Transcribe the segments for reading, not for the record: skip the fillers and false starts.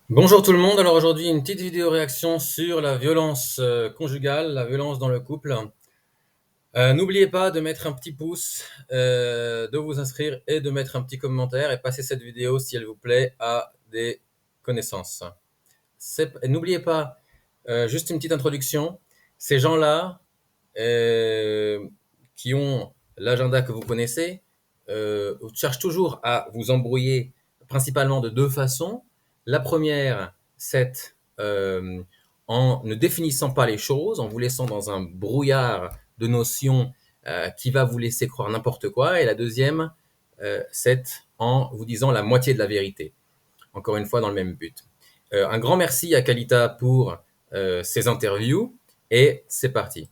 Bonjour tout le monde, alors aujourd'hui une petite vidéo réaction sur la violence conjugale, la violence dans le couple. N'oubliez pas de mettre un petit pouce, de vous inscrire et de mettre un petit commentaire et passer cette vidéo si elle vous plaît à des connaissances. N'oubliez pas, juste une petite introduction, ces gens-là qui ont l'agenda que vous connaissez cherchent toujours à vous embrouiller principalement de deux façons. La première, c'est en ne définissant pas les choses, en vous laissant dans un brouillard de notions qui va vous laisser croire n'importe quoi. Et la deuxième, c'est en vous disant la moitié de la vérité, encore une fois dans le même but. Un grand merci à Kalita pour ces interviews et c'est parti.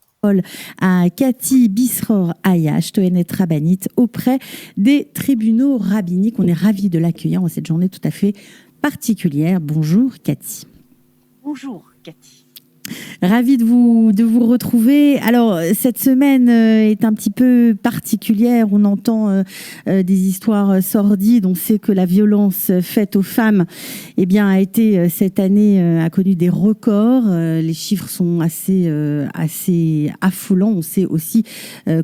À Cathy Bisror-Ayash, Tohénet Rabbanit, auprès des tribunaux rabbiniques. On est ravis de l'accueillir en cette journée tout à fait particulière. Bonjour Cathy. Bonjour Cathy. Ravie de vous retrouver. Alors, cette semaine est un petit peu particulière. On entend des histoires sordides. On sait que la violence faite aux femmes eh bien, a été, cette année, a connu des records. Les chiffres sont assez affolants. On sait aussi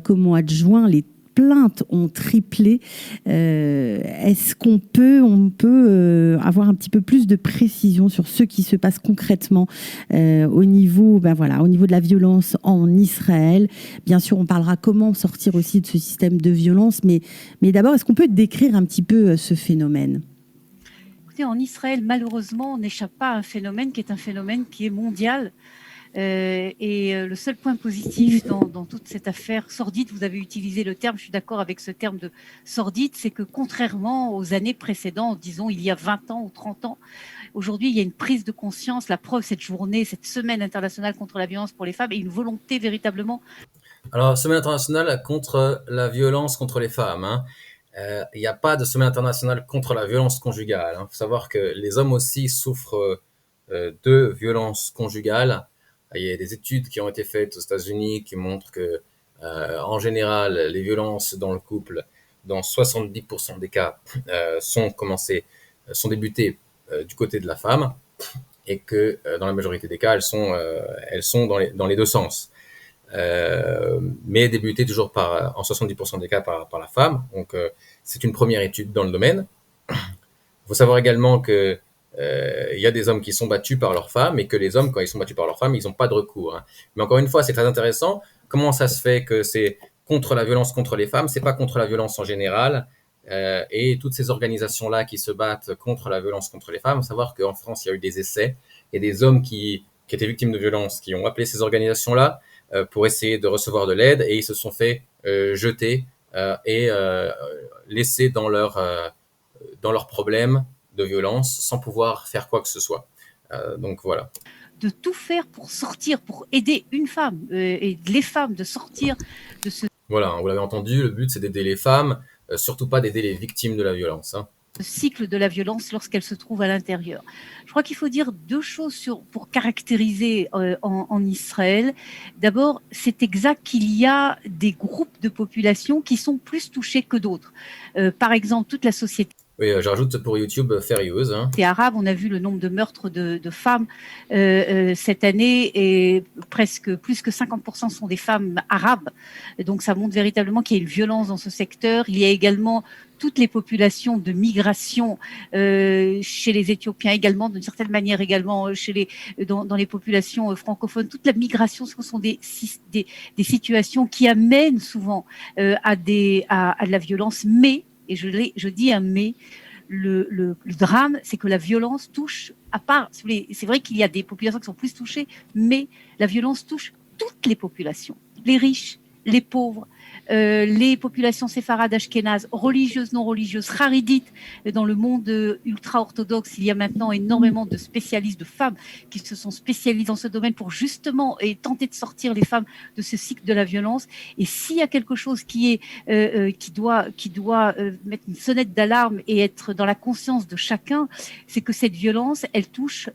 qu'au mois de juin, les plaintes ont triplé. Est-ce qu'on peut avoir un petit peu plus de précision sur ce qui se passe concrètement au niveau de la violence en Israël? Bien sûr, on parlera comment sortir aussi de ce système de violence, mais d'abord, est-ce qu'on peut décrire un petit peu ce phénomène? Écoutez, en Israël, malheureusement, on n'échappe pas à un phénomène qui est mondial. Le seul point positif dans toute cette affaire sordide, vous avez utilisé le terme, je suis d'accord avec ce terme de sordide, c'est que contrairement aux années précédentes, disons il y a 20 ans ou 30 ans, aujourd'hui il y a une prise de conscience, la preuve cette journée, cette semaine internationale contre la violence pour les femmes et une volonté véritablement. Alors, semaine internationale contre la violence contre les femmes. Il n'y a pas de semaine internationale contre la violence conjugale. Il faut savoir que les hommes aussi souffrent de violences conjugales. Il y a des études qui ont été faites aux États-Unis qui montrent que, en général, les violences dans le couple, dans 70% des cas, sont débutées du côté de la femme, et que dans la majorité des cas, elles sont dans les deux sens. Mais débutées toujours en 70% des cas par la femme. Donc, c'est une première étude dans le domaine. Il faut savoir également que il y a des hommes qui sont battus par leurs femmes et que les hommes, quand ils sont battus par leurs femmes, ils n'ont pas de recours. Mais encore une fois, c'est très intéressant. Comment ça se fait que c'est contre la violence contre les femmes, c'est pas contre la violence en général. Et toutes ces organisations-là qui se battent contre la violence contre les femmes, il faut savoir qu'en France, il y a eu des essais et des hommes qui étaient victimes de violences, qui ont appelé ces organisations-là pour essayer de recevoir de l'aide et ils se sont fait jeter et laisser dans leurs problèmes de violence sans pouvoir faire quoi que ce soit. Donc voilà. De tout faire pour sortir, pour aider une femme et les femmes de sortir de ce Voilà, vous l'avez entendu, le but c'est d'aider les femmes, surtout pas d'aider les victimes de la violence. Cycle de la violence lorsqu'elle se trouve à l'intérieur. Je crois qu'il faut dire deux choses pour caractériser en Israël. D'abord, c'est exact qu'il y a des groupes de population qui sont plus touchés que d'autres. Par exemple, toute la société. Oui, j'ajoute pour YouTube Fair Use. C'est arabe, on a vu le nombre de meurtres de femmes cette année et presque plus que 50% sont des femmes arabes. Et donc ça montre véritablement qu'il y a une violence dans ce secteur. Il y a également toutes les populations de migration chez les Éthiopiens également, d'une certaine manière également dans les populations francophones. Toute la migration, ce sont des situations qui amènent souvent à de la violence, mais, et je dis un mais, le drame, c'est que la violence touche, à part, c'est vrai qu'il y a des populations qui sont plus touchées, mais la violence touche toutes les populations, les riches, les pauvres, les populations séfarades, ashkénazes, religieuses, non religieuses, haridites. Dans le monde ultra-orthodoxe, il y a maintenant énormément de spécialistes, de femmes qui se sont spécialisées dans ce domaine pour justement tenter de sortir les femmes de ce cycle de la violence. Et s'il y a quelque chose qui doit mettre une sonnette d'alarme et être dans la conscience de chacun, c'est que cette violence, elle touche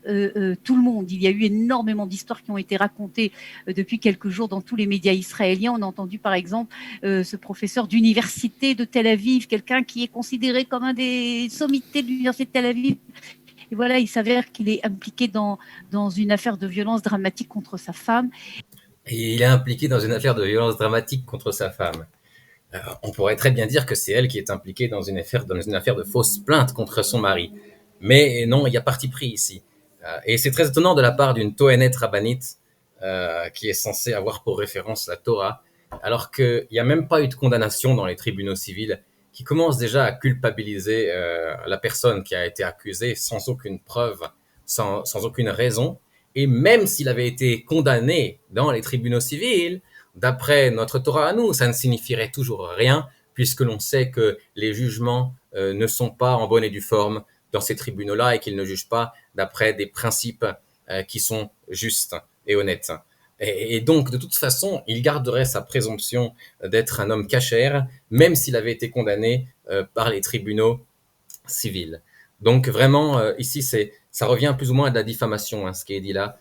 tout le monde. Il y a eu énormément d'histoires qui ont été racontées depuis quelques jours dans tous les médias israéliens. On a entendu par exemple ce professeur d'université de Tel Aviv, quelqu'un qui est considéré comme un des sommités de l'université de Tel Aviv, Et voilà, il s'avère qu'il est impliqué dans une affaire de violence dramatique contre sa femme. Et il est impliqué dans une affaire de violence dramatique contre sa femme. On pourrait très bien dire que c'est elle qui est impliquée dans une affaire de fausse plainte contre son mari. Mais non, il y a parti pris ici. Et c'est très étonnant de la part d'une Tohénète rabbinite qui est censée avoir pour référence la Torah, alors qu'il n'y a même pas eu de condamnation dans les tribunaux civils, qui commencent déjà à culpabiliser la personne qui a été accusée sans aucune preuve, sans aucune raison. Et même s'il avait été condamné dans les tribunaux civils, d'après notre Torah à nous, ça ne signifierait toujours rien, puisque l'on sait que les jugements ne sont pas en bonne et due forme dans ces tribunaux-là et qu'ils ne jugent pas d'après des principes qui sont justes et honnêtes. Et donc, de toute façon, il garderait sa présomption d'être un homme cachère, même s'il avait été condamné par les tribunaux civils. Donc, vraiment, ici, ça revient plus ou moins à de la diffamation, ce qui est dit là.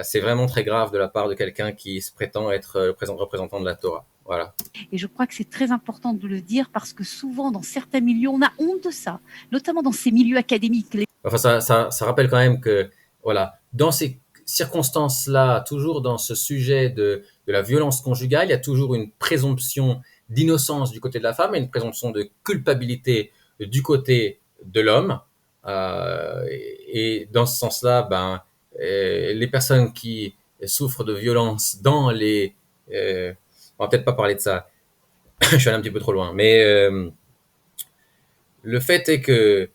C'est vraiment très grave de la part de quelqu'un qui se prétend être le représentant de la Torah. Voilà. Et je crois que c'est très important de le dire parce que souvent, dans certains milieux, on a honte de ça, notamment dans ces milieux académiques. Enfin, ça rappelle quand même que, voilà, dans ces circonstances-là, toujours dans ce sujet de la violence conjugale, il y a toujours une présomption d'innocence du côté de la femme et une présomption de culpabilité du côté de l'homme. Et dans ce sens-là, les personnes qui souffrent de violence dans les... on va peut-être pas parler de ça, je suis allé un petit peu trop loin, mais le fait est que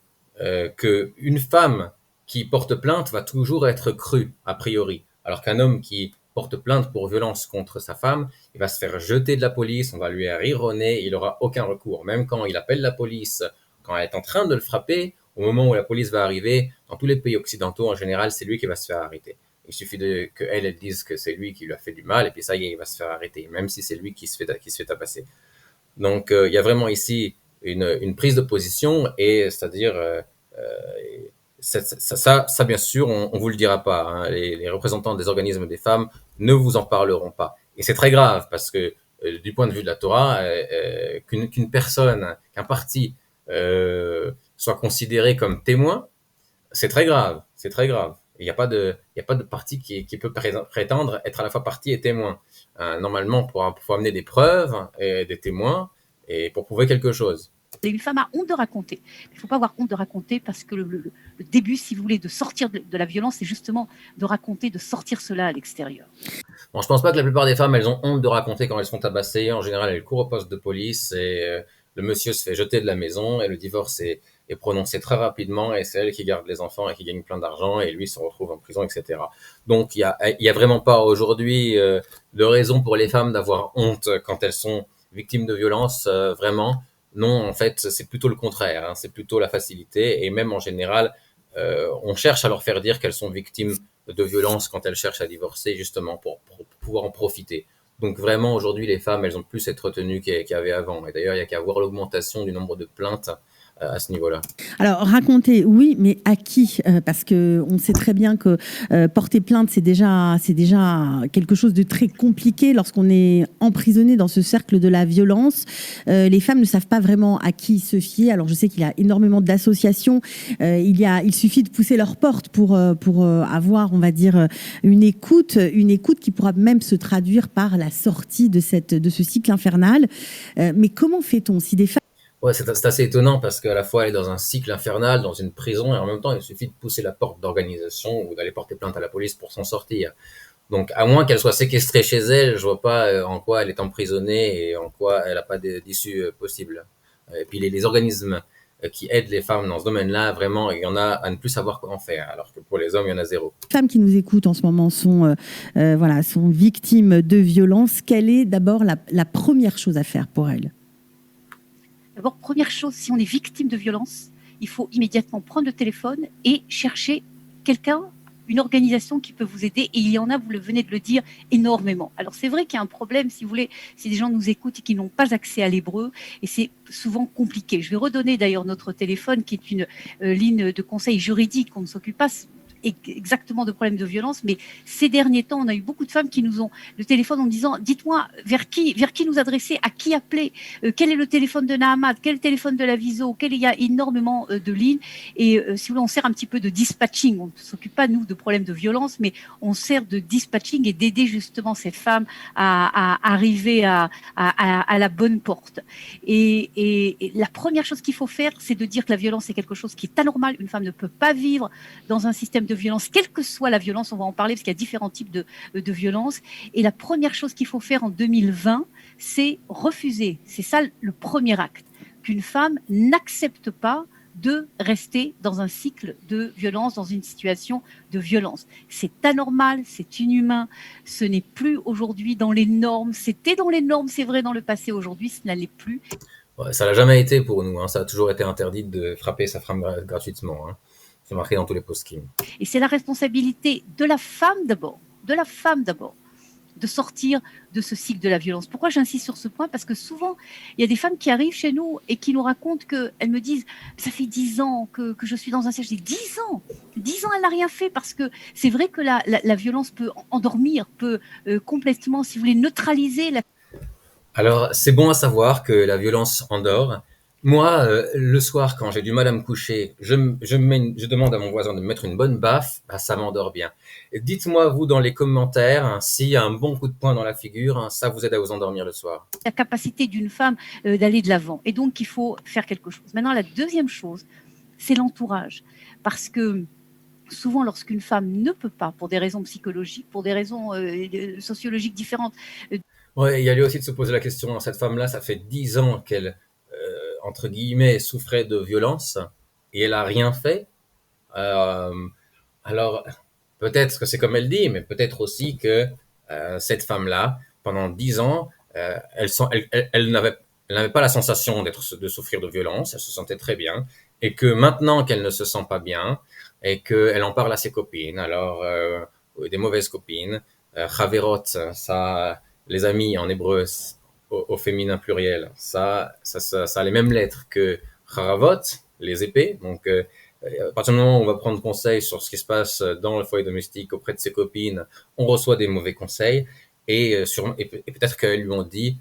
une femme qui porte plainte va toujours être crue, a priori, alors qu'un homme qui porte plainte pour violence contre sa femme, il va se faire jeter de la police, on va lui rire au nez, il n'aura aucun recours. Même quand il appelle la police, quand elle est en train de le frapper, au moment où la police va arriver, dans tous les pays occidentaux, en général, c'est lui qui va se faire arrêter. Il suffit qu'elle dise que c'est lui qui lui a fait du mal, et puis ça y est, il va se faire arrêter, même si c'est lui qui se fait tabasser. Donc, il y a vraiment ici une prise de position, et c'est-à-dire, ça, bien sûr, on vous le dira pas. Les représentants des organismes des femmes ne vous en parleront pas. Et c'est très grave, parce que du point de vue de la Torah, qu'une personne, qu'un parti soit considéré comme témoin, c'est très grave, c'est très grave. Il n'y a pas de parti qui peut prétendre être à la fois parti et témoin. Normalement, faut amener des preuves et des témoins et pour prouver quelque chose. Une femme a honte de raconter. Il ne faut pas avoir honte de raconter parce que le début, si vous voulez, de sortir de la violence, c'est justement de raconter, de sortir cela à l'extérieur. Bon, je pense pas que la plupart des femmes, elles ont honte de raconter quand elles sont tabassées. En général, elles courent au poste de police et le monsieur se fait jeter de la maison et le divorce est prononcé très rapidement et c'est elle qui garde les enfants et qui gagne plein d'argent et lui se retrouve en prison, etc. Donc, il y a vraiment pas aujourd'hui de raison pour les femmes d'avoir honte quand elles sont victimes de violences, vraiment. Non, en fait, c'est plutôt le contraire. C'est plutôt la facilité. Et même en général, on cherche à leur faire dire qu'elles sont victimes de violences quand elles cherchent à divorcer, justement, pour pouvoir en profiter. Donc vraiment, aujourd'hui, les femmes, elles ont plus cette retenue qu'il y avait avant. Et d'ailleurs, il n'y a qu'à voir l'augmentation du nombre de plaintes à ce niveau-là. Alors, raconter, oui, mais à qui ? Parce qu'on sait très bien que porter plainte, c'est déjà quelque chose de très compliqué lorsqu'on est emprisonné dans ce cercle de la violence. Les femmes ne savent pas vraiment à qui se fier. Alors, je sais qu'il y a énormément d'associations. Il suffit de pousser leur porte pour avoir, on va dire, une écoute qui pourra même se traduire par la sortie de ce cycle infernal. Mais comment fait-on si des femmes... Ouais, c'est assez étonnant parce qu'à la fois elle est dans un cycle infernal, dans une prison, et en même temps il suffit de pousser la porte d'organisation ou d'aller porter plainte à la police pour s'en sortir. Donc à moins qu'elle soit séquestrée chez elle, je vois pas en quoi elle est emprisonnée et en quoi elle n'a pas d'issue possible. Et puis les organismes qui aident les femmes dans ce domaine-là, vraiment, il y en a à ne plus savoir comment faire, alors que pour les hommes, il y en a zéro. Les femmes qui nous écoutent en ce moment sont victimes de violences. Quelle est d'abord la première chose à faire pour elles ? D'abord, première chose, si on est victime de violence, il faut immédiatement prendre le téléphone et chercher quelqu'un, une organisation qui peut vous aider. Et il y en a, vous venez de le dire, énormément. Alors c'est vrai qu'il y a un problème, si vous voulez, si des gens nous écoutent et qui n'ont pas accès à l'hébreu, et c'est souvent compliqué. Je vais redonner d'ailleurs notre téléphone, qui est une ligne de conseil juridique. On ne s'occupe pas exactement de problèmes de violence, mais ces derniers temps, on a eu beaucoup de femmes qui nous ont le téléphone en disant, dites-moi vers qui nous adresser, à qui appeler, quel est le téléphone de Nahamat, quel est le téléphone de la Viso, il y a énormément de lignes. Et si vous voulez, on sert un petit peu de dispatching. On ne s'occupe pas, nous, de problèmes de violence, mais on sert de dispatching et d'aider justement ces femmes à arriver à la bonne porte. Et la première chose qu'il faut faire, c'est de dire que la violence est quelque chose qui est anormal. Une femme ne peut pas vivre dans un système de violence, quelle que soit la violence. On va en parler parce qu'il y a différents types de violence. Et la première chose qu'il faut faire en 2020, c'est refuser. C'est ça le premier acte. Qu'une femme n'accepte pas de rester dans un cycle de violence, dans une situation de violence. C'est anormal, c'est inhumain, ce n'est plus aujourd'hui dans les normes. C'était dans les normes, c'est vrai, dans le passé. Aujourd'hui, ce n'allait plus. Ouais, ça l'a jamais été pour nous, hein. Ça a toujours été interdit de frapper sa femme gratuitement, hein. C'est marqué dans tous les post-kim. Et c'est la responsabilité de la femme d'abord, de sortir de ce cycle de la violence. Pourquoi j'insiste sur ce point? Parce que souvent, il y a des femmes qui arrivent chez nous et qui nous racontent qu'elles me disent « ça fait 10 ans que je suis dans un siège ». Je dis 10 ans, elle n'a rien fait, parce que c'est vrai que la violence peut endormir, peut complètement, si vous voulez, neutraliser la... Alors, c'est bon à savoir que la violence endort. Moi, le soir, quand j'ai du mal à me coucher, je demande à mon voisin de me mettre une bonne baffe, bah, ça m'endort bien. Et dites-moi, vous, dans les commentaires, hein, s'il y a un bon coup de poing dans la figure, hein, ça vous aide à vous endormir le soir. La capacité d'une femme d'aller de l'avant. Et donc, il faut faire quelque chose. Maintenant, la deuxième chose, c'est l'entourage. Parce que souvent, lorsqu'une femme ne peut pas, pour des raisons psychologiques, pour des raisons sociologiques différentes... Ouais, il y a lieu aussi de se poser la question, cette femme-là, ça fait 10 ans qu'elle, entre guillemets, souffrait de violence et elle a rien fait. Alors, peut-être que c'est comme elle dit, mais peut-être aussi que cette femme-là, pendant 10 ans, elle n'avait pas la sensation de souffrir de violence, elle se sentait très bien, et que maintenant qu'elle ne se sent pas bien, et qu'elle en parle à ses copines, alors des mauvaises copines, Chaverot, ça, les amis en hébreu, au féminin pluriel, ça a les mêmes lettres que Charavot, les épées. Donc, à partir du moment où on va prendre conseil sur ce qui se passe dans le foyer domestique auprès de ses copines, on reçoit des mauvais conseils, et peut-être qu'elles lui ont dit,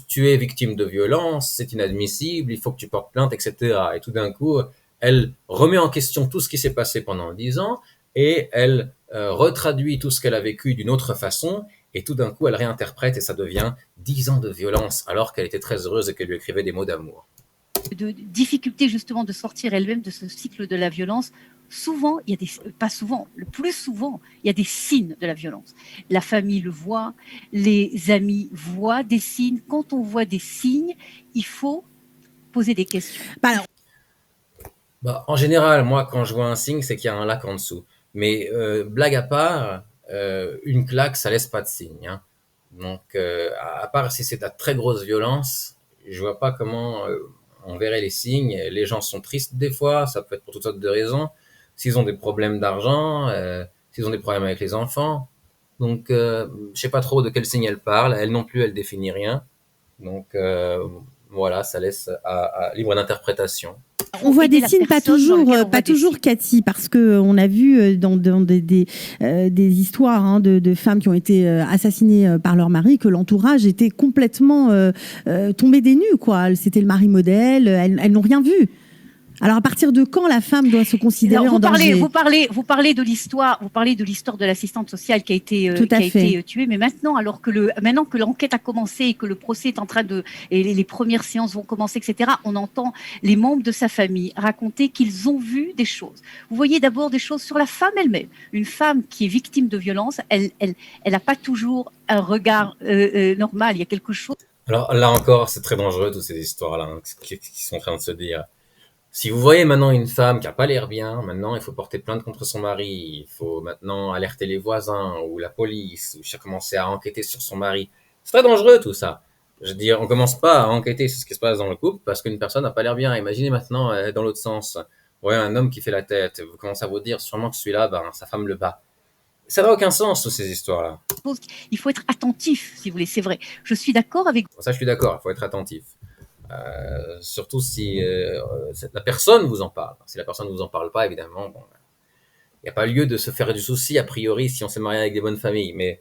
tu es victime de violence, c'est inadmissible, il faut que tu portes plainte, etc. Et tout d'un coup, elle remet en question tout ce qui s'est passé pendant 10 ans, et elle retraduit tout ce qu'elle a vécu d'une autre façon, et tout d'un coup, elle réinterprète, et ça devient 10 ans de violence, alors qu'elle était très heureuse et qu'elle lui écrivait des mots d'amour. De difficulté justement de sortir elle-même de ce cycle de la violence. Souvent, il y a pas souvent, le plus souvent, il y a des signes de la violence. La famille le voit, les amis voient des signes. Quand on voit des signes, il faut poser des questions. En général, moi, quand je vois un signe, c'est qu'il y a un lac en dessous. Mais blague à part, une claque, ça laisse pas de signe, hein. Donc, à part si c'est de la très grosse violence, je vois pas comment on verrait les signes. Les gens sont tristes des fois, ça peut être pour toutes sortes de raisons. S'ils ont des problèmes d'argent, s'ils ont des problèmes avec les enfants. Donc, je sais pas trop de quel signe elle parle. Elle non plus, elle définit rien. Donc, voilà, ça laisse à libre d'interprétation. On voit des signes, pas toujours, Cathy, parce que on a vu dans des histoires, hein, de femmes qui ont été assassinées par leur mari, que l'entourage était complètement tombé des nues, quoi. C'était le mari modèle, elles n'ont rien vu. Alors, à partir de quand la femme doit se considérer en danger? Vous parlez de l'histoire de l'assistante sociale qui a été tuée, mais maintenant, maintenant que l'enquête a commencé et que le procès est en train et les premières séances vont commencer, etc., on entend les membres de sa famille raconter qu'ils ont vu des choses. Vous voyez d'abord des choses sur la femme elle-même. Une femme qui est victime de violence, elle n'a pas toujours un regard normal. Il y a quelque chose. Alors là encore, c'est très dangereux, toutes ces histoires-là, hein, qui sont en train de se dire. Si vous voyez maintenant une femme qui a pas l'air bien, maintenant il faut porter plainte contre son mari, il faut maintenant alerter les voisins ou la police, ou commencer à enquêter sur son mari. C'est très dangereux tout ça. Je veux dire, on commence pas à enquêter sur ce qui se passe dans le couple parce qu'une personne n'a pas l'air bien. Imaginez maintenant dans l'autre sens. Vous voyez un homme qui fait la tête, vous commencez à vous dire sûrement que celui-là, sa femme le bat. Ça n'a aucun sens, toutes ces histoires-là. Il faut être attentif, si vous voulez, c'est vrai. Je suis d'accord avec vous. Ça, je suis d'accord, il faut être attentif. Surtout si la personne vous en parle. Si la personne ne vous en parle pas, évidemment, il n'y a pas lieu de se faire du souci, a priori, si on s'est marié avec des bonnes familles. Mais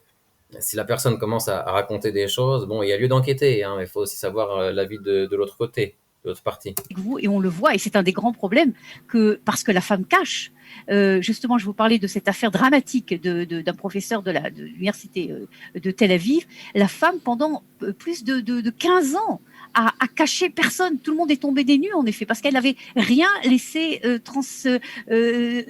si la personne commence à raconter des choses, bon, il y a lieu d'enquêter, hein, mais il faut aussi savoir l'avis de l'autre côté, de l'autre partie. Et on le voit, et c'est un des grands problèmes, parce que la femme cache. Justement, je vous parlais de cette affaire dramatique d'un professeur de l'université de Tel Aviv. La femme, pendant plus de 15 ans, a caché personne. Tout le monde est tombé des nues, en effet, parce qu'elle n'avait rien laissé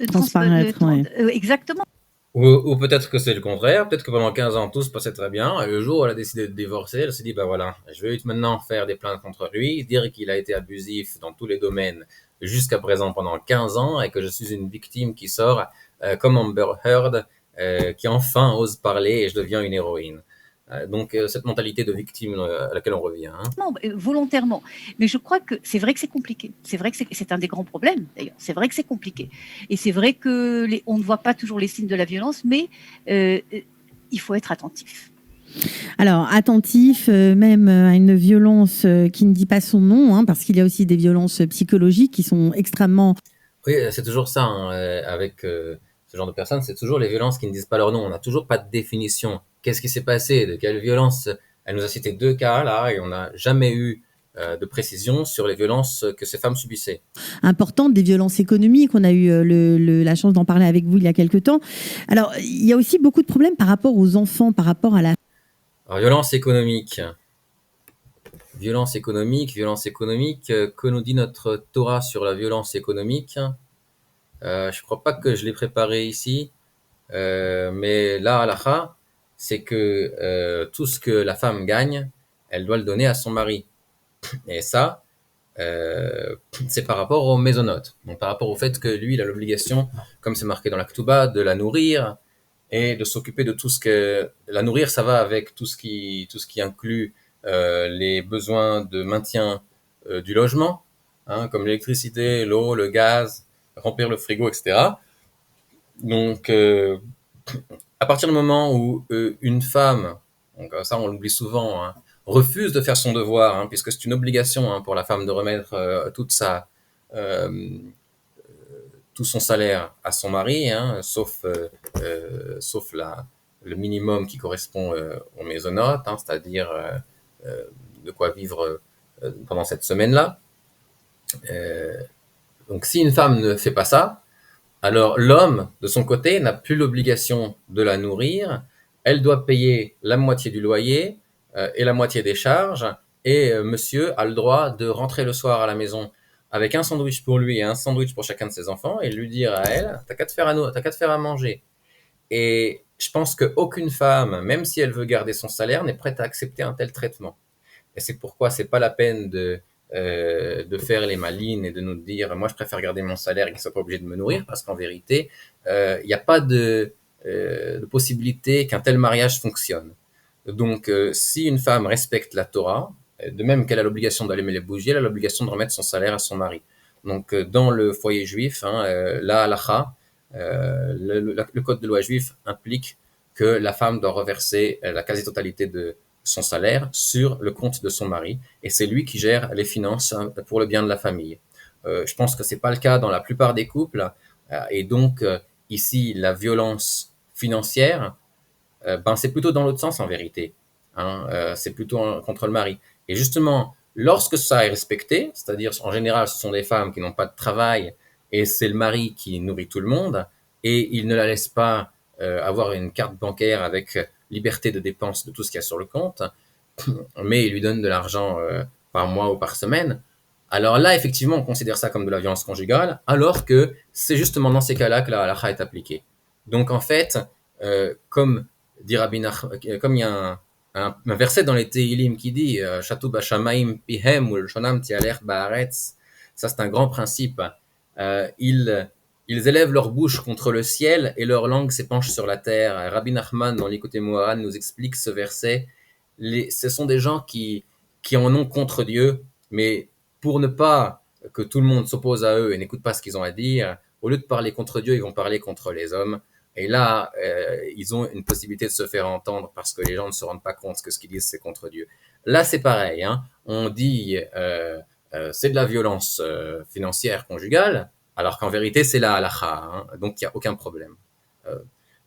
Transparaître, ouais. Exactement. Ou peut-être que c'est le contraire, peut-être que pendant 15 ans tout se passait très bien, et le jour où elle a décidé de divorcer, elle s'est dit, bah voilà, je vais maintenant faire des plaintes contre lui, dire qu'il a été abusif dans tous les domaines jusqu'à présent pendant 15 ans, et que je suis une victime qui sort comme Amber Heard, qui enfin ose parler, et je deviens une héroïne. Donc cette mentalité de victime à laquelle on revient. Hein. Non, volontairement. Mais je crois que c'est vrai que c'est compliqué. C'est vrai que c'est un des grands problèmes, d'ailleurs. C'est vrai que c'est compliqué. Et c'est vrai on ne voit pas toujours les signes de la violence, mais il faut être attentif. Alors, attentif même à une violence qui ne dit pas son nom, hein, parce qu'il y a aussi des violences psychologiques qui sont extrêmement... Oui, c'est toujours ça, hein, avec ce genre de personnes, c'est toujours les violences qui ne disent pas leur nom. On n'a toujours pas de définition. Qu'est-ce qui s'est passé? De quelle violence? Elle nous a cité 2 cas là, et on n'a jamais eu de précision sur les violences que ces femmes subissaient. Importantes, des violences économiques. On a eu la chance d'en parler avec vous il y a quelques temps. Alors, il y a aussi beaucoup de problèmes par rapport aux enfants, par rapport à la... Alors, violence économique. Violence économique, que nous dit notre Torah sur la violence économique? Je crois pas que je l'ai préparé ici, mais la halakha, c'est que tout ce que la femme gagne, elle doit le donner à son mari. Et ça, c'est par rapport aux mésonotes. Donc par rapport au fait que lui, il a l'obligation, comme c'est marqué dans la Ketouba, de la nourrir et de s'occuper de tout ce que... La nourrir, ça va avec tout ce qui inclut les besoins de maintien du logement, hein, comme l'électricité, l'eau, le gaz, remplir le frigo, etc. Donc, à partir du moment où une femme, donc ça on l'oublie souvent, hein, refuse de faire son devoir, hein, puisque c'est une obligation hein, pour la femme de remettre tout son salaire à son mari, hein, sauf le minimum qui correspond aux mésonotes, hein, c'est-à-dire de quoi vivre pendant cette semaine-là. Donc si une femme ne fait pas ça, alors l'homme, de son côté, n'a plus l'obligation de la nourrir. Elle doit payer la moitié du loyer et la moitié des charges. Et monsieur a le droit de rentrer le soir à la maison avec un sandwich pour lui et un sandwich pour chacun de ses enfants et lui dire à elle, t'as qu'à te faire à manger. Et je pense qu'aucune femme, même si elle veut garder son salaire, n'est prête à accepter un tel traitement. Et c'est pourquoi c'est pas la peine de faire les malines et de nous dire moi je préfère garder mon salaire et qu'ils soient pas obligés de me nourrir, parce qu'en vérité il n'y a pas de possibilité qu'un tel mariage fonctionne. Donc si une femme respecte la Torah, de même qu'elle a l'obligation d'allumer les bougies, elle a l'obligation de remettre son salaire à son mari. Donc dans le foyer juif, hein, la halacha, le code de loi juif implique que la femme doit reverser la quasi-totalité de son salaire sur le compte de son mari, et c'est lui qui gère les finances pour le bien de la famille. Je pense que c'est pas le cas dans la plupart des couples, et donc ici la violence financière, ben c'est plutôt dans l'autre sens en vérité. Hein, c'est plutôt contre le mari. Et justement, lorsque ça est respecté, c'est-à-dire en général ce sont des femmes qui n'ont pas de travail et c'est le mari qui nourrit tout le monde, et il ne la laisse pas avoir une carte bancaire avec liberté de dépense de tout ce qu'il y a sur le compte, mais il lui donne de l'argent par mois ou par semaine. Alors là, effectivement, on considère ça comme de la violence conjugale, alors que c'est justement dans ces cas-là que la halakha est appliquée. Donc en fait, comme dit Rabbi comme il y a un verset dans les Tehillim qui dit Shatu b'shamaim pihem ulshonam tialech ba'aretz, ça c'est un grand principe. Ils élèvent leur bouche contre le ciel et leur langue s'épanche sur la terre. Rabbi Nachman, dans l'Écoute Moharan, nous explique ce verset. Ce sont des gens qui en ont contre Dieu, mais pour ne pas que tout le monde s'oppose à eux et n'écoute pas ce qu'ils ont à dire, au lieu de parler contre Dieu, ils vont parler contre les hommes. Et là, ils ont une possibilité de se faire entendre parce que les gens ne se rendent pas compte que ce qu'ils disent, c'est contre Dieu. Là, c'est pareil. Hein. On dit c'est de la violence financière conjugale, Alors qu'en vérité, c'est la halakha, hein, donc il n'y a aucun problème.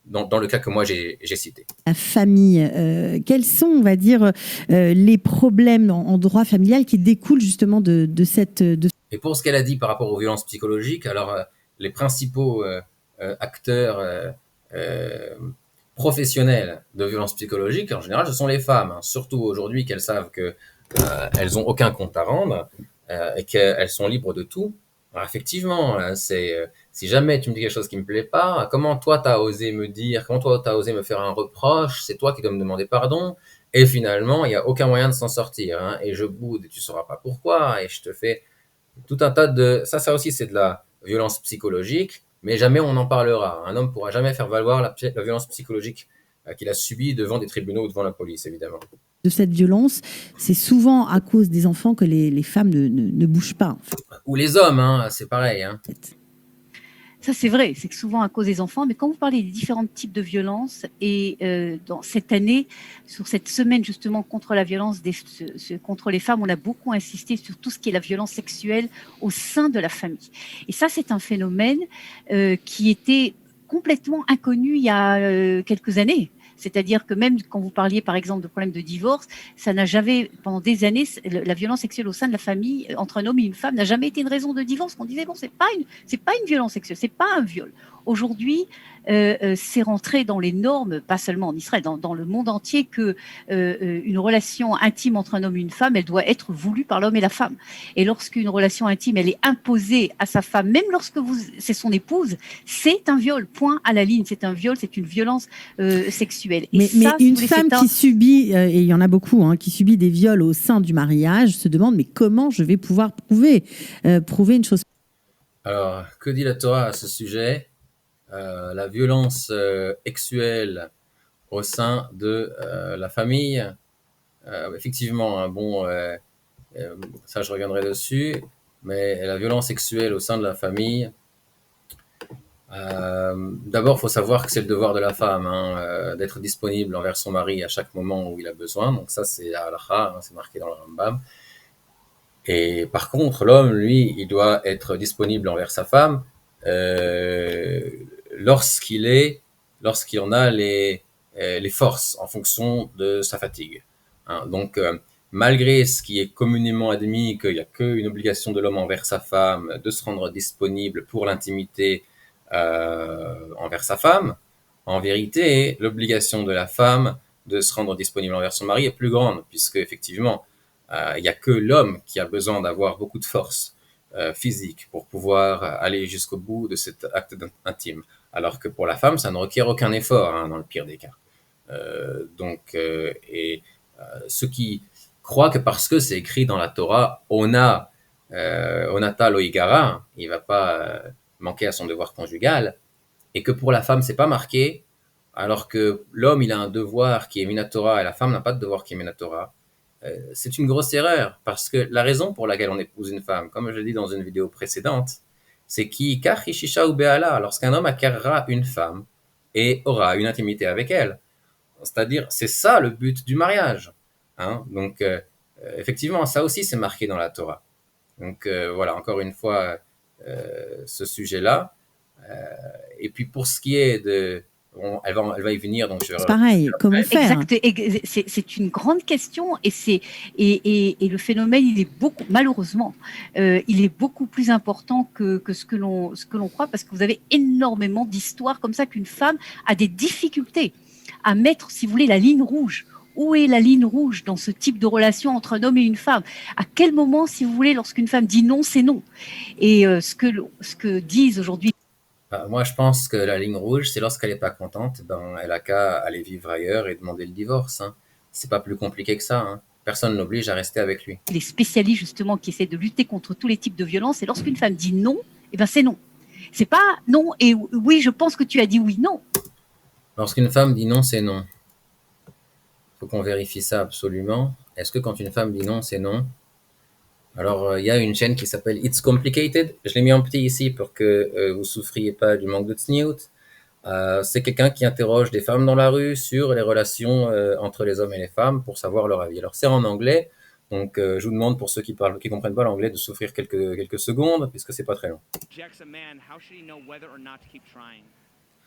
Dans le cas que moi j'ai cité. La famille, quels sont, on va dire, les problèmes en droit familial qui découlent justement de cette... Et pour ce qu'elle a dit par rapport aux violences psychologiques, alors les principaux acteurs professionnels de violences psychologiques, en général, ce sont les femmes, hein, surtout aujourd'hui qu'elles savent que elles ont aucun compte à rendre et qu'elles sont libres de tout. Alors effectivement, si jamais tu me dis quelque chose qui me plaît pas, comment toi t'as osé me dire, comment toi t'as osé me faire un reproche, c'est toi qui dois me demander pardon, et finalement il y a aucun moyen de s'en sortir, hein, et je boude et tu sauras pas pourquoi, et je te fais tout un tas de... Ça aussi, c'est de la violence psychologique, mais jamais on en parlera. Un homme pourra jamais faire valoir la violence psychologique qu'il a subie devant des tribunaux ou devant la police, évidemment. De cette violence, c'est souvent à cause des enfants que les femmes ne bougent pas. En fait. Ou les hommes, hein, c'est pareil. Hein. Ça, c'est vrai, c'est que souvent à cause des enfants, mais quand vous parlez des différents types de violences, et dans cette année, sur cette semaine justement contre la violence contre les femmes, on a beaucoup insisté sur tout ce qui est la violence sexuelle au sein de la famille. Et ça, c'est un phénomène qui était complètement inconnu il y a quelques années. C'est-à-dire que même quand vous parliez, par exemple, de problèmes de divorce, ça n'a jamais, pendant des années, la violence sexuelle au sein de la famille, entre un homme et une femme, n'a jamais été une raison de divorce. On disait, bon, c'est pas une violence sexuelle, c'est pas un viol. Aujourd'hui, c'est rentré dans les normes, pas seulement en Israël, dans le monde entier, que une relation intime entre un homme et une femme, elle doit être voulue par l'homme et la femme. Et lorsqu'une relation intime, elle est imposée à sa femme, même lorsque c'est son épouse, c'est un viol, point à la ligne. C'est un viol, c'est une violence sexuelle. Mais une femme qui subit, et il y en a beaucoup, hein, qui subit des viols au sein du mariage, se demande, mais comment je vais pouvoir prouver une chose? Alors, que dit la Torah à ce sujet? La violence sexuelle au sein de la famille, effectivement, hein, bon, ça je reviendrai dessus, mais la violence sexuelle au sein de la famille, d'abord, il faut savoir que c'est le devoir de la femme, hein, d'être disponible envers son mari à chaque moment où il a besoin. Donc ça, c'est la halakha, hein, c'est marqué dans le Rambam. Et par contre, l'homme, lui, il doit être disponible envers sa femme lorsqu'il en a les forces en fonction de sa fatigue. Hein. Donc, malgré ce qui est communément admis qu'il n'y a qu'une obligation de l'homme envers sa femme de se rendre disponible pour l'intimité envers sa femme, en vérité, l'obligation de la femme de se rendre disponible envers son mari est plus grande, puisque effectivement, il n'y a que l'homme qui a besoin d'avoir beaucoup de force physique pour pouvoir aller jusqu'au bout de cet acte intime. Alors que pour la femme, ça ne requiert aucun effort, hein, dans le pire des cas. Ceux qui croient que parce que c'est écrit dans la Torah, Onata lo igara, il ne va pas manquer à son devoir conjugal, et que pour la femme, c'est pas marqué, alors que l'homme, il a un devoir qui est Minatora et la femme n'a pas de devoir qui est Minatora, c'est une grosse erreur, parce que la raison pour laquelle on épouse une femme, comme je l'ai dit dans une vidéo précédente, c'est ou be'ala, lorsqu'un homme acquérera une femme et aura une intimité avec elle. C'est-à-dire, c'est ça le but du mariage. Hein. Donc, effectivement, ça aussi, c'est marqué dans la Torah. Donc, voilà, encore une fois, ce sujet-là. Et puis, pour ce qui est de... Bon, elle va y venir, donc je vais... Pareil, comment faire? Exact, c'est une grande question et le phénomène, il est beaucoup, malheureusement, il est beaucoup plus important que ce que l'on croit, parce que vous avez énormément d'histoires comme ça qu'une femme a des difficultés à mettre, si vous voulez, la ligne rouge. Où est la ligne rouge dans ce type de relation entre un homme et une femme? À quel moment, si vous voulez, lorsqu'une femme dit non, c'est non? Et ce que disent aujourd'hui... Moi, je pense que la ligne rouge, c'est lorsqu'elle n'est pas contente, elle a qu'à aller vivre ailleurs et demander le divorce. Hein. C'est pas plus compliqué que ça. Hein. Personne n'oblige à rester avec lui. Les spécialistes, justement, qui essaient de lutter contre tous les types de violences, et lorsqu'une femme dit non, eh ben c'est non. C'est pas non et oui, je pense que tu as dit oui, non. Lorsqu'une femme dit non, c'est non. Il faut qu'on vérifie ça absolument. Est-ce que quand une femme dit non, c'est non? Alors, il y a une chaîne qui s'appelle It's Complicated. Je l'ai mis en petit ici pour que vous souffriez pas du manque de tsniout. C'est quelqu'un qui interroge des femmes dans la rue sur les relations entre les hommes et les femmes pour savoir leur avis. Alors, c'est en anglais, Donc, je vous demande, pour ceux qui comprennent pas l'anglais, de souffrir quelques secondes, puisque c'est pas très long. Rejects a man, how should he know whether or not to keep trying?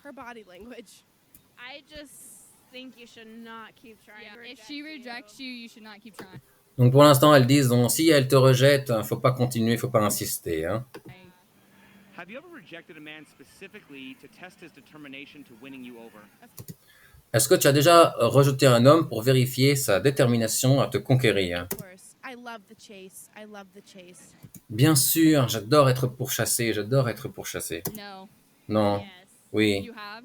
Her body language. I just think you should not keep trying. Yeah, if she rejects you, you should not keep trying. Donc, pour l'instant, elles disent, donc, si elle te rejette, faut pas continuer, faut pas insister, hein. Have you ever rejected a man specifically to test his determination to winning you over? Est-ce que tu as déjà rejeté un homme pour vérifier sa détermination à te conquérir? Of course. I love the chase. I love the chase. Bien sûr, j'adore être pourchassé, j'adore être pourchassé. No. Non, Yes. oui. You have?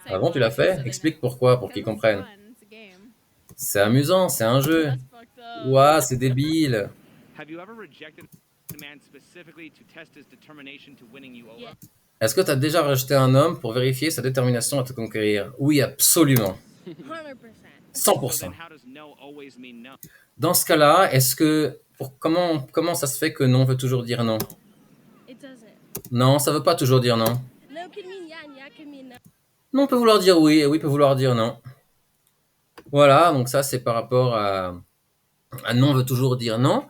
Ah bon, tu l'as fait? Explique pourquoi, pour qu'ils comprennent. It's a game. C'est amusant, c'est un jeu. That's fucked up. Ouah, c'est débile. Have you ever rejected a man specifically to test his determination to winning you over? Yeah. Est-ce que tu as déjà rejeté un homme pour vérifier sa détermination à te conquérir? Oui, absolument. 100%. 100%. So then how does no always mean no? Dans ce cas-là, comment ça se fait que non veut toujours dire non? It doesn't. Non, ça veut pas toujours dire non. No can mean yeah, and yeah can mean no. Non peut vouloir dire oui, et oui peut vouloir dire non. Voilà, donc ça c'est par rapport à non veut toujours dire non.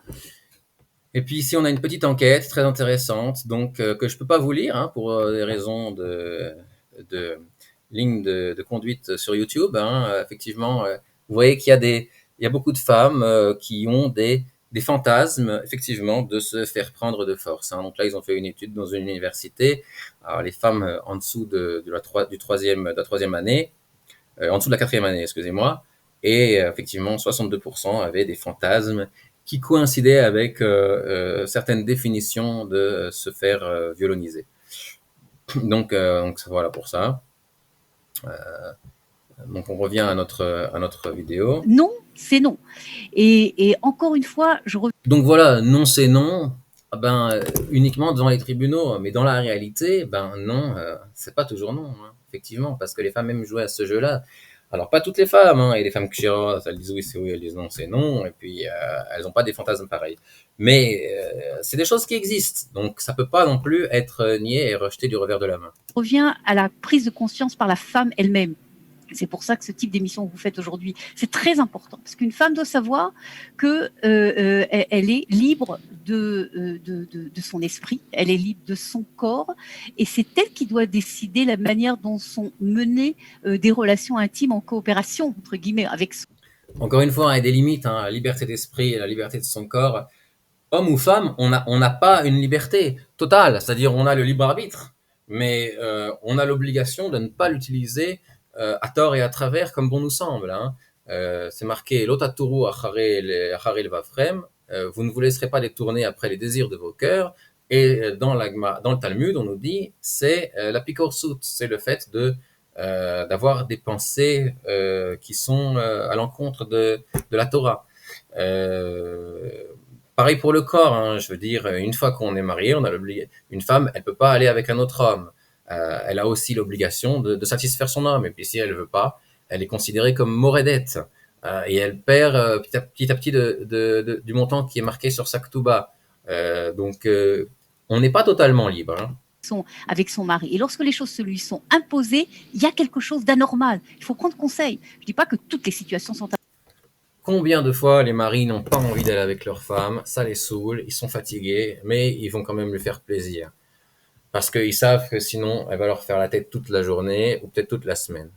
Et puis ici on a une petite enquête très intéressante, donc que je peux pas vous lire hein, pour des raisons de ligne de conduite sur YouTube. Hein. Effectivement, vous voyez qu'il y a beaucoup de femmes qui ont des fantasmes, effectivement, de se faire prendre de force. Hein. Donc là, ils ont fait une étude dans une université. Alors, les femmes en dessous de la troisième année, en dessous de la quatrième année, excusez-moi, et effectivement, 62% avaient des fantasmes qui coïncidaient avec certaines définitions de se faire violoniser. Donc voilà pour ça. Donc on revient à notre vidéo. Non, c'est non. Et encore une fois, Donc voilà, non c'est non. Uniquement devant les tribunaux, mais dans la réalité, non, c'est pas toujours non, hein, effectivement, parce que les femmes aiment jouer à ce jeu-là. Alors pas toutes les femmes, hein, et les femmes curieuses, elles disent oui c'est oui, elles disent non c'est non, et puis elles n'ont pas des fantasmes pareils. Mais c'est des choses qui existent, donc ça peut pas non plus être nié et rejeté du revers de la main. reviens à la prise de conscience par la femme elle-même. C'est pour ça que ce type d'émission que vous faites aujourd'hui, c'est très important. Parce qu'une femme doit savoir qu'elle est libre de son esprit, elle est libre de son corps, et c'est elle qui doit décider la manière dont sont menées des relations intimes en coopération, entre guillemets, avec son... Encore une fois, il y a des limites, hein, la liberté d'esprit et la liberté de son corps. Homme ou femme, on n'a pas une liberté totale, c'est-à-dire on a le libre arbitre, mais on a l'obligation de ne pas l'utiliser à tort et à travers comme bon nous semble. Hein. C'est marqué Lotaturu acharel vafrem, vous ne vous laisserez pas détourner après les désirs de vos cœurs. Et dans le Talmud, on nous dit c'est la pikorsut, c'est le fait d'avoir des pensées qui sont à l'encontre de la Torah. Pareil pour le corps, hein, je veux dire, une fois qu'on est marié, une femme, elle peut pas aller avec un autre homme. Elle a aussi l'obligation de satisfaire son homme. Et puis si elle veut pas, elle est considérée comme moredette. Et elle perd petit à petit du montant qui est marqué sur sa ketouba. Donc on n'est pas totalement libre. Hein. Avec son mari. Et lorsque les choses se lui sont imposées, il y a quelque chose d'anormal. Il faut prendre conseil. Je dis pas que toutes les situations sont... Combien de fois les maris n'ont pas envie d'aller avec leur femme, ça les saoule, ils sont fatigués, mais ils vont quand même lui faire plaisir. Parce qu'ils savent que sinon, elle va leur faire la tête toute la journée ou peut-être toute la semaine.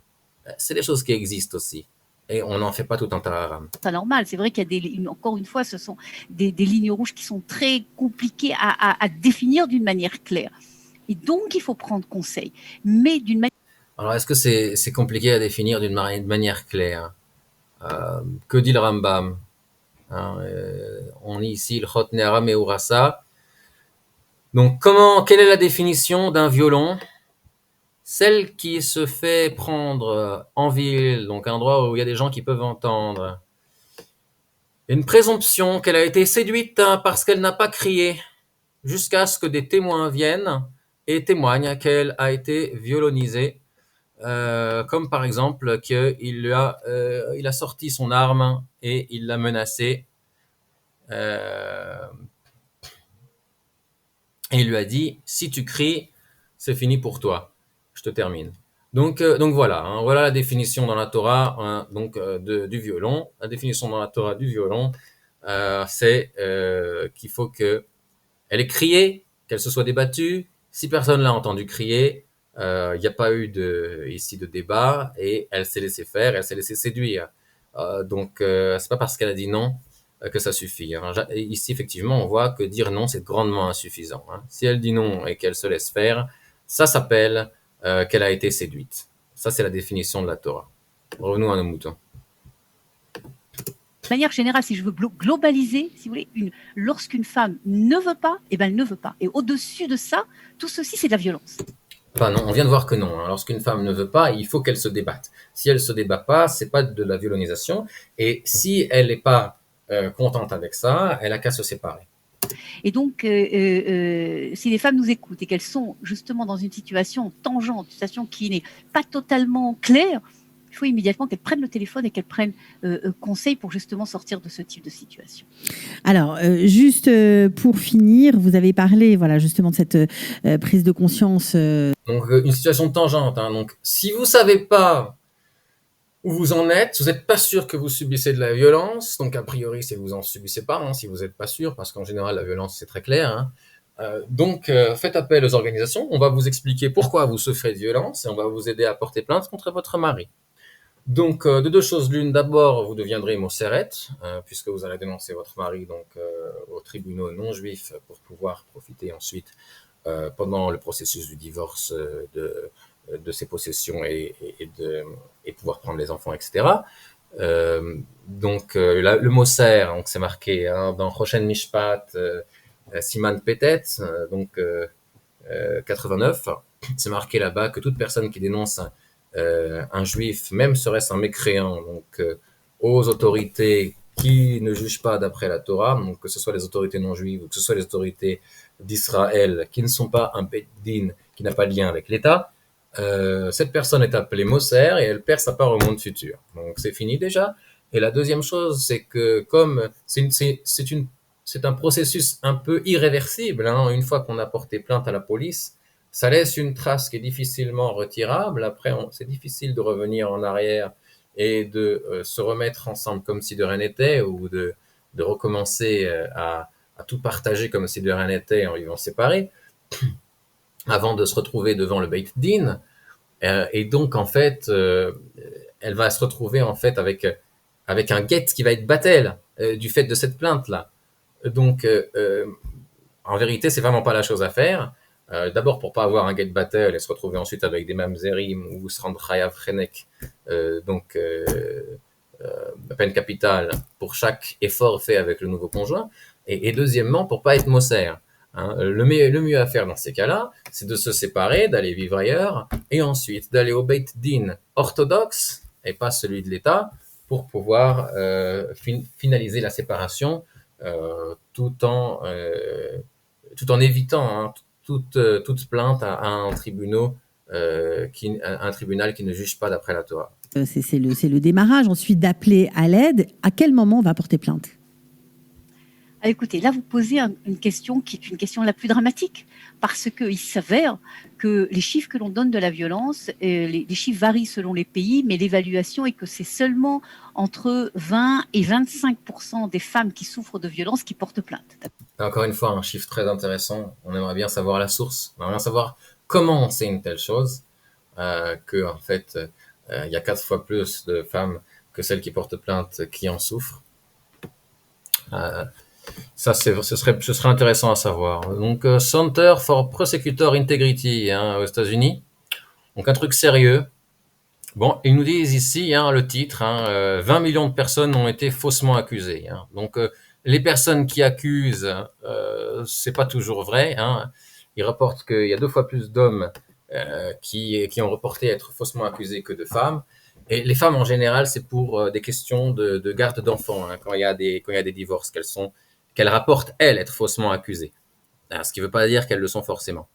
C'est des choses qui existent aussi. Et on n'en fait pas tout un tararam. C'est normal. C'est vrai qu'il y a encore une fois, ce sont des lignes rouges qui sont très compliquées à définir d'une manière claire. Et donc, il faut prendre conseil. Mais d'une manière... Alors, est-ce que c'est compliqué à définir d'une manière claire? Que dit le Rambam? On lit ici le Chot Ne'ara Me'urasa. Donc, quelle est la définition d'un violon? Celle qui se fait prendre en ville, donc un endroit où il y a des gens qui peuvent entendre. Une présomption qu'elle a été séduite parce qu'elle n'a pas crié, jusqu'à ce que des témoins viennent et témoignent qu'elle a été violonisée. Comme par exemple qu'il a sorti son arme et il l'a menacée. Et il lui a dit, si tu cries, c'est fini pour toi. Je te termine. Donc voilà, hein, voilà la définition dans la Torah du violon. La définition dans la Torah du violon, c'est qu'il faut que elle ait crié, qu'elle se soit débattue. Si personne l'a entendu crier, il n'y a pas eu ici de débat et elle s'est laissée faire, elle s'est laissée séduire. Donc c'est pas parce qu'elle a dit non que ça suffit. Hein. Ici effectivement on voit que dire non c'est grandement insuffisant. Hein. Si elle dit non et qu'elle se laisse faire, ça s'appelle qu'elle a été séduite. Ça c'est la définition de la Torah. Revenons à nos moutons. De manière générale, si je veux globaliser, si vous voulez, lorsqu'une femme ne veut pas, eh ben elle ne veut pas. Et au-dessus de ça, tout ceci, c'est de la violence. Enfin non, on vient de voir que non. Hein. Lorsqu'une femme ne veut pas, il faut qu'elle se débatte. Si elle se débat pas, c'est pas de la violonisation. Et si elle n'est pas contente avec ça, elle a qu'à se séparer. Et donc, si les femmes nous écoutent et qu'elles sont justement dans une situation tangente, une situation qui n'est pas totalement claire, il faut immédiatement qu'elles prennent le téléphone et qu'elles prennent conseil pour justement sortir de ce type de situation. Alors, juste pour finir, vous avez parlé voilà, justement de cette prise de conscience. Donc, une situation tangente. Hein. Donc, si vous savez pas où vous en êtes, vous n'êtes pas sûr que vous subissez de la violence, donc a priori, c'est que vous en subissez pas, hein, si vous n'êtes pas sûr, parce qu'en général, la violence, c'est très clair. Hein. Donc, faites appel aux organisations, on va vous expliquer pourquoi vous souffrez de violence et on va vous aider à porter plainte contre votre mari. Donc, de deux choses l'une, d'abord, vous deviendrez mossérette, puisque vous allez dénoncer votre mari donc aux tribunaux non juifs pour pouvoir profiter ensuite, pendant le processus du divorce, de ses possessions et pouvoir prendre les enfants, etc. Donc, le Moser, donc c'est marqué hein, dans Choshen Mishpat, Siman Petet, donc 89, c'est marqué là-bas que toute personne qui dénonce un juif, même serait-ce un mécréant, donc aux autorités qui ne jugent pas d'après la Torah, donc que ce soit les autorités non juives ou que ce soit les autorités d'Israël qui ne sont pas un Beit Din, qui n'a pas de lien avec l'État, cette personne est appelée Moser et elle perd sa part au monde futur. Donc c'est fini déjà. Et la deuxième chose, c'est que comme c'est un processus un peu irréversible, hein, une fois qu'on a porté plainte à la police, ça laisse une trace qui est difficilement retirable. Après, c'est difficile de revenir en arrière et de se remettre ensemble comme si de rien n'était ou de recommencer à tout partager comme si de rien n'était en vivant séparés avant de se retrouver devant le Beit Din. Et donc, en fait, elle va se retrouver en fait avec un guet qui va être battel du fait de cette plainte-là. Donc, en vérité, c'est vraiment pas la chose à faire. D'abord pour pas avoir un get battle et se retrouver ensuite avec des mamzerim ou se rendre chayav chenek, donc peine capitale pour chaque effort fait avec le nouveau conjoint. Et deuxièmement pour pas être moser. Hein. Le mieux à faire dans ces cas-là, c'est de se séparer, d'aller vivre ailleurs et ensuite d'aller au Beit Din orthodoxe et pas celui de l'État pour pouvoir finaliser la séparation tout en évitant hein, toute plainte à un tribunal qui ne juge pas d'après la Torah. C'est le démarrage. Ensuite, d'appeler à l'aide. À quel moment on va porter plainte? Ah, écoutez, là, vous posez une question qui est une question la plus dramatique, parce qu'il s'avère que les chiffres que l'on donne de la violence, les chiffres varient selon les pays, mais l'évaluation est que c'est seulement entre 20 et 25% des femmes qui souffrent de violence qui portent plainte. Encore une fois, un chiffre très intéressant. On aimerait bien savoir la source. On aimerait bien savoir comment on sait une telle chose, que en fait, il y a 4 fois plus de femmes que celles qui portent plainte qui en souffrent. Ça, ce serait intéressant à savoir. Donc, Center for Prosecutor Integrity hein, aux États-Unis. Donc, un truc sérieux. Bon, ils nous disent ici, hein, le titre, hein, 20 millions de personnes ont été faussement accusées. Hein. Donc, les personnes qui accusent, c'est pas toujours vrai. Hein. Ils rapportent qu'il y a 2 fois plus d'hommes qui ont reporté être faussement accusés que de femmes. Et les femmes, en général, c'est pour des questions de garde d'enfants, hein, quand il y a des divorces, qu'elles rapportent, elles, être faussement accusées. Alors, ce qui ne veut pas dire qu'elles le sont forcément.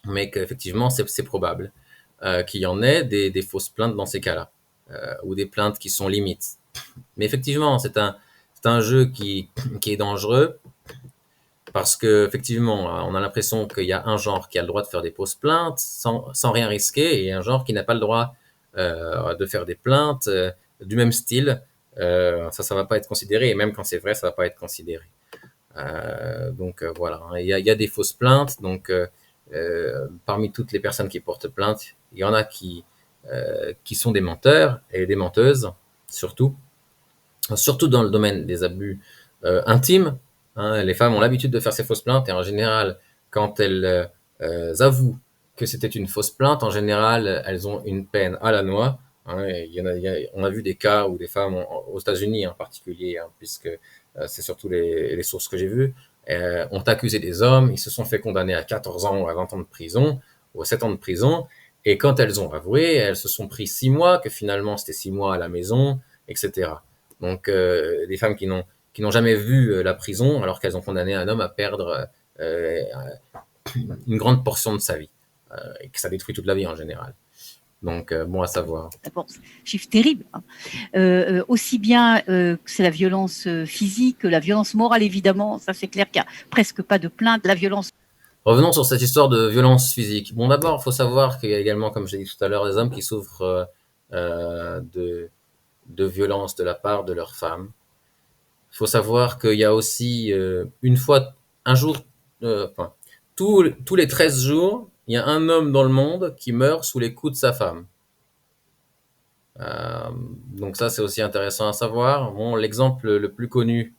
Mais qu'effectivement, c'est probable qu'il y en ait des fausses plaintes dans ces cas-là, ou des plaintes qui sont limites. Mais effectivement, c'est un jeu qui est dangereux, parce que effectivement, on a l'impression qu'il y a un genre qui a le droit de faire des fausses plaintes sans rien risquer, et un genre qui n'a pas le droit de faire des plaintes du même style ça va pas être considéré, et même quand c'est vrai, ça va pas être considéré. Voilà, il y a des fausses plaintes. Donc, parmi toutes les personnes qui portent plainte, il y en a qui sont des menteurs et des menteuses, surtout dans le domaine des abus intimes. Les femmes ont l'habitude de faire ces fausses plaintes, et en général, quand elles avouent que c'était une fausse plainte, en général, elles ont une peine à la noix. On a vu des cas où des femmes, aux États-Unis en particulier, puisque c'est surtout les sources que j'ai vues, ont accusé des hommes, ils se sont fait condamner à 14 ans ou à 20 ans de prison, ou à 7 ans de prison, et quand elles ont avoué, elles se sont pris 6 mois, que finalement c'était 6 mois à la maison, etc. Donc, des femmes qui n'ont jamais vu la prison, alors qu'elles ont condamné un homme à perdre une grande portion de sa vie, et que ça détruit toute la vie en général. Donc, bon à savoir. D'abord, chiffre terrible. Aussi bien que c'est la violence physique que la violence morale, évidemment. Ça, c'est clair qu'il n'y a presque pas de plainte. La violence. Revenons sur cette histoire de violence physique. Bon, d'abord, il faut savoir qu'il y a également, comme je l'ai dit tout à l'heure, des hommes qui souffrent de violence de la part de leurs femmes. Il faut savoir qu'il y a aussi un jour, tous les 13 jours, il y a un homme dans le monde qui meurt sous les coups de sa femme. Donc ça, c'est aussi intéressant à savoir. Bon, l'exemple le plus connu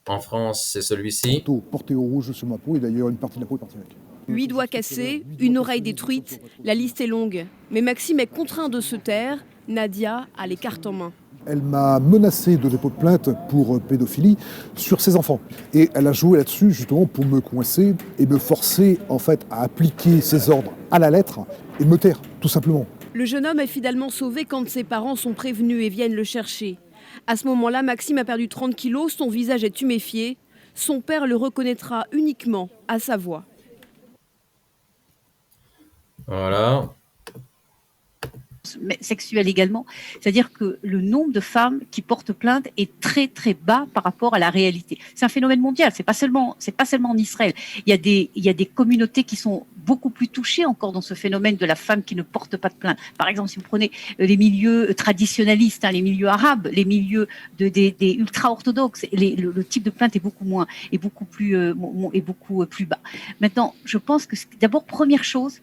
en France, c'est celui-ci. Porté au rouge sur ma peau, et d'ailleurs une partie de la peau est partie avec. 8 doigts cassés, une oreille détruite, la liste est longue. Mais Maxime est contraint de se taire. Nadia a les cartes en main. Elle m'a menacé de dépôt de plainte pour pédophilie sur ses enfants. Et elle a joué là-dessus justement pour me coincer et me forcer en fait à appliquer ses ordres à la lettre et me taire, tout simplement. Le jeune homme est finalement sauvé quand ses parents sont prévenus et viennent le chercher. À ce moment-là, Maxime a perdu 30 kilos, son visage est tuméfié. Son père le reconnaîtra uniquement à sa voix. Voilà. Sexuelle également, c'est-à-dire que le nombre de femmes qui portent plainte est très très bas par rapport à la réalité. C'est un phénomène mondial, c'est pas seulement en Israël. Il y a des communautés qui sont beaucoup plus touchées encore dans ce phénomène de la femme qui ne porte pas de plainte. Par exemple, si vous prenez les milieux traditionnalistes, les milieux arabes, les milieux des ultra-orthodoxes, le type de plainte est beaucoup plus bas. Maintenant, je pense que d'abord, première chose,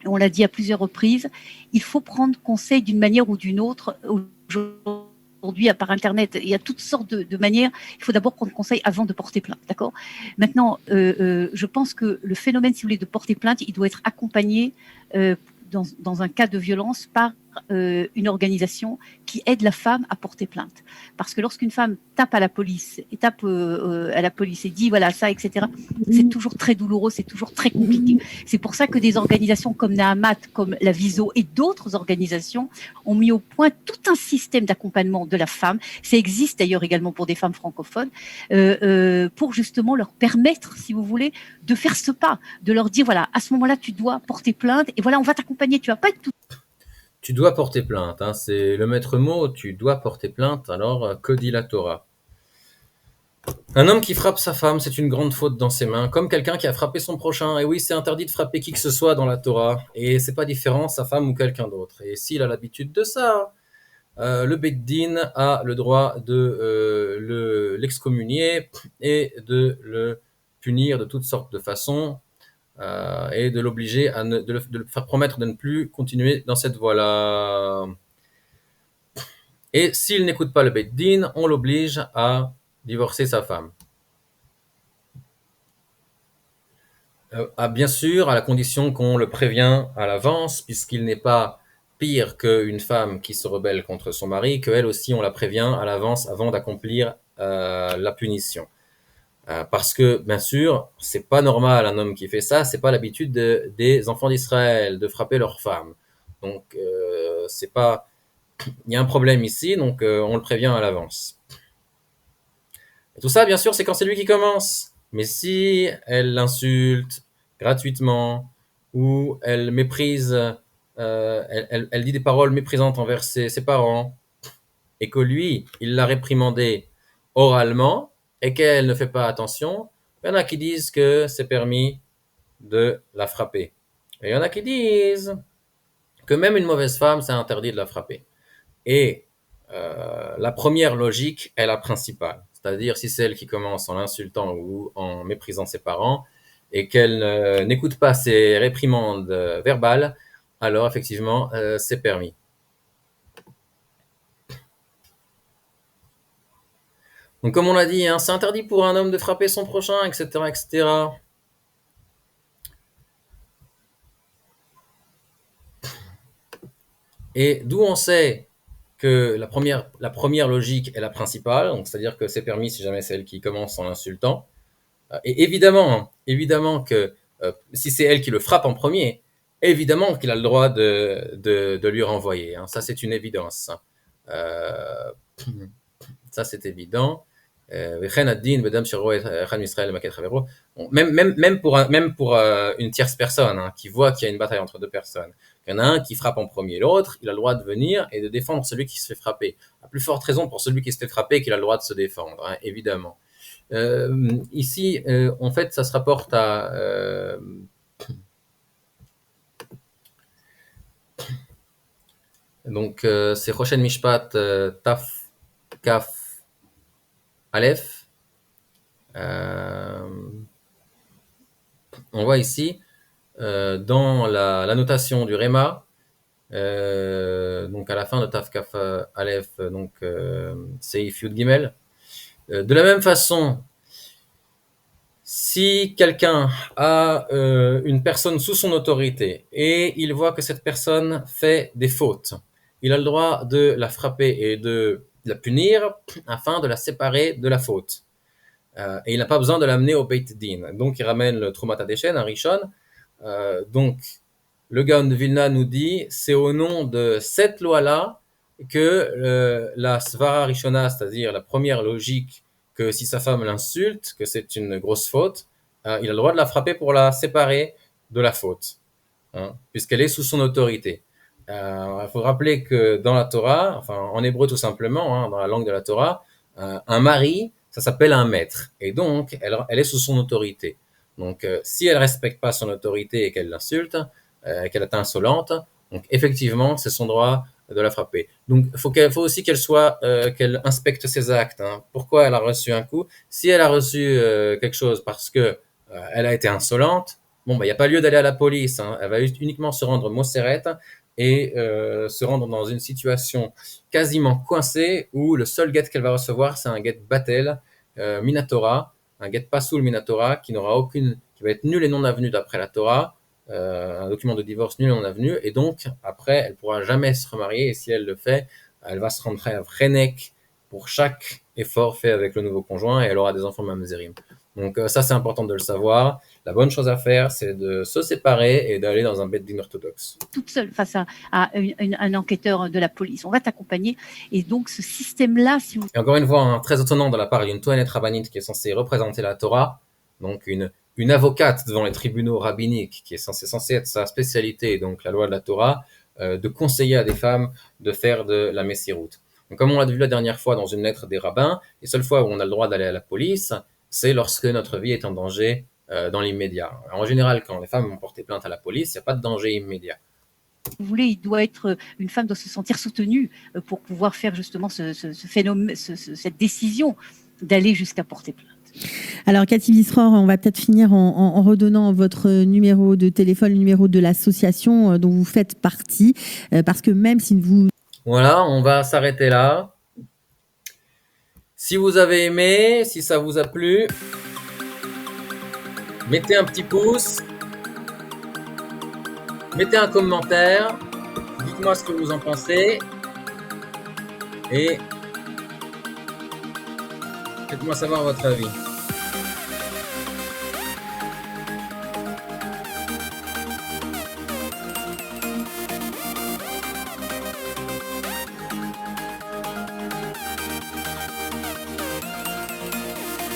on l'a dit à plusieurs reprises, il faut prendre conseil d'une manière ou d'une autre. Aujourd'hui, par Internet, il y a toutes sortes de manières. Il faut d'abord prendre conseil avant de porter plainte, d'accord ? Maintenant, je pense que le phénomène, si vous voulez, de porter plainte, il doit être accompagné dans un cas de violence par une organisation qui aide la femme à porter plainte. Parce que lorsqu'une femme tape à la police et dit voilà ça, etc., c'est toujours très douloureux, c'est toujours très compliqué. C'est pour ça que des organisations comme Nahamat, comme la Viso et d'autres organisations ont mis au point tout un système d'accompagnement de la femme. Ça existe d'ailleurs également pour des femmes francophones, pour justement leur permettre, si vous voulez, de faire ce pas, de leur dire voilà, à ce moment-là, tu dois porter plainte et voilà, on va t'accompagner, tu vas pas être tout. Tu dois porter plainte, c'est le maître mot, tu dois porter plainte. Alors, que dit la Torah ? Un homme qui frappe sa femme, c'est une grande faute dans ses mains, comme quelqu'un qui a frappé son prochain. Et oui, c'est interdit de frapper qui que ce soit dans la Torah, et c'est pas différent, sa femme ou quelqu'un d'autre. Et s'il a l'habitude de ça, le Beit Din a le droit de l'excommunier et de le punir de toutes sortes de façons, et de l'obliger de le faire promettre de ne plus continuer dans cette voie-là. Et s'il n'écoute pas le Beit Din, on l'oblige à divorcer sa femme. Bien sûr, à la condition qu'on le prévient à l'avance, puisqu'il n'est pas pire qu'une femme qui se rebelle contre son mari, qu'elle aussi on la prévient à l'avance avant d'accomplir la punition. Parce que, bien sûr, c'est pas normal un homme qui fait ça, c'est pas l'habitude des enfants d'Israël de frapper leurs femmes. Donc, c'est pas, il y a un problème ici, donc on le prévient à l'avance. Et tout ça, bien sûr, c'est quand c'est lui qui commence. Mais si elle l'insulte gratuitement, ou elle méprise, elle dit des paroles méprisantes envers ses parents, et que lui, il l'a réprimandée oralement, et qu'elle ne fait pas attention, il y en a qui disent que c'est permis de la frapper. Et il y en a qui disent que même une mauvaise femme, c'est interdit de la frapper. Et la première logique est la principale. C'est-à-dire, si c'est elle qui commence en l'insultant ou en méprisant ses parents et qu'elle n'écoute pas ses réprimandes verbales, alors effectivement, c'est permis. Donc, comme on l'a dit, hein, c'est interdit pour un homme de frapper son prochain, etc., etc. Et d'où on sait que la première logique est la principale, donc c'est-à-dire que c'est permis si jamais c'est elle qui commence en l'insultant. Et évidemment que si c'est elle qui le frappe en premier, évidemment qu'il a le droit de lui renvoyer. Hein. Ça, c'est une évidence. Ça, c'est évident. Bon, même pour une tierce personne hein, qui voit qu'il y a une bataille entre deux personnes, il y en a un qui frappe en premier l'autre, il a le droit de venir et de défendre celui qui se fait frapper. À plus forte raison pour celui qui se fait frapper qu'il a le droit de se défendre, hein, évidemment. Ici, en fait, ça se rapporte à... donc, c'est Rochen Mishpat Taf Kaf Aleph. On voit ici, dans la notation du Réma, donc à la fin de Taf Kaf Aleph, donc Seif Yud Gimel, de la même façon, si quelqu'un a une personne sous son autorité et il voit que cette personne fait des fautes, il a le droit de la frapper et de la punir afin de la séparer de la faute. Et il n'a pas besoin de l'amener au Beit Din. Donc il ramène le Trumat HaDeshen, un Rishon. Donc le Gaon de Vilna nous dit, c'est au nom de cette loi-là que la Svara Rishona, c'est-à-dire la première logique, que si sa femme l'insulte, que c'est une grosse faute, il a le droit de la frapper pour la séparer de la faute, hein, puisqu'elle est sous son autorité. Il faut rappeler que dans la Torah, enfin en hébreu tout simplement, hein, dans la langue de la Torah, un mari, ça s'appelle un maître, et donc elle est sous son autorité. Donc si elle respecte pas son autorité et qu'elle l'insulte, qu'elle est insolente, donc effectivement c'est son droit de la frapper. Donc faut aussi qu'elle inspecte ses actes. Hein. Pourquoi elle a reçu un coup? Si elle a reçu quelque chose parce que elle a été insolente, bon il y a pas lieu d'aller à la police. Hein. Elle va uniquement se rendre mossérette et se rendre dans une situation quasiment coincée où le seul guet qu'elle va recevoir c'est un guet batel minatora, un guet pasoul minatora qui va être nul et non avenu d'après la Torah, un document de divorce nul et non avenu, et donc après elle pourra jamais se remarier, et si elle le fait, elle va se rendre à Vrenek pour chaque effort fait avec le nouveau conjoint et elle aura des enfants mamzerim. Donc ça c'est important de le savoir. La bonne chose à faire, c'est de se séparer et d'aller dans un beit din orthodoxe. Toute seule face à un enquêteur de la police. On va t'accompagner. Et donc, ce système-là, si vous... Et encore une fois, hein, très étonnant de la part d'une Toanet rabbinite qui est censée représenter la Torah, donc une avocate devant les tribunaux rabbiniques qui est censée être sa spécialité, donc la loi de la Torah, de conseiller à des femmes de faire de la messiroute. Donc, comme on l'a vu la dernière fois dans une lettre des rabbins, les seules fois où on a le droit d'aller à la police, c'est lorsque notre vie est en danger dans l'immédiat. Alors, en général, quand les femmes vont porter plainte à la police, il n'y a pas de danger immédiat. Vous voulez, une femme doit se sentir soutenue pour pouvoir faire justement ce phénomène, cette décision d'aller jusqu'à porter plainte. Alors, Cathy Wisror, on va peut-être finir en redonnant votre numéro de téléphone, le numéro de l'association dont vous faites partie, parce que même si vous... Voilà, on va s'arrêter là. Si vous avez aimé, si ça vous a plu, mettez un petit pouce, mettez un commentaire, dites-moi ce que vous en pensez et faites-moi savoir votre avis.